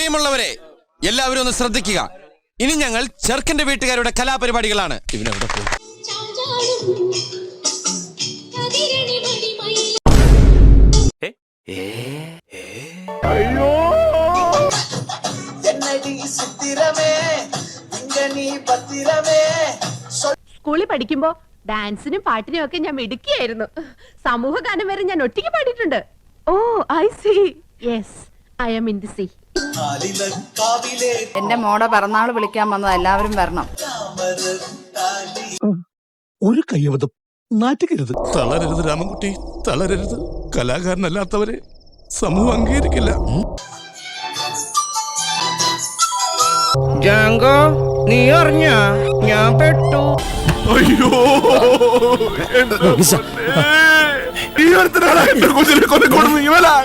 പ്രിയമുള്ളവരെ, എല്ലാവരും ഒന്ന് ശ്രദ്ധിക്കുക. ഇനി ഞങ്ങൾ ചെറുക്കന്റെ വീട്ടുകാരുടെ കലാപരിപാടികളാണ്. ഇവനെവിടെ പോയി? അയ്യോ സ്കൂളിൽ പഠിക്കുമ്പോ ഡാൻസിനും പാട്ടിനും ഒക്കെ ഞാൻ മിടുക്കിയായിരുന്നു. സമൂഹ ഗാനം വരെ ഞാൻ ഒറ്റയ്ക്ക് പാടിയിട്ടുണ്ട്. Oh I see. Yes, I am in the sea. എന്റെ മോടെ പിറന്നാൾ വിളിക്കാൻ വന്നത് എല്ലാവരും വരണം. ഒരു കയ്യബദ്ധം നാറ്റുകരുത്. തളരരുത് രാമൻകുട്ടി, തളരരുത്. കലാകാരനല്ലാത്തവരെ സമൂഹം അംഗീകരിക്കില്ല. ജാങ്കോ, നീ അറിഞ്ഞ ഞാൻ പെട്ടു. അയ്യോ ഈ ഒരുത്തനാണ് എന്റെ കൊച്ചിനെ കൊണ്ടുവന്ന് ഇവനാ.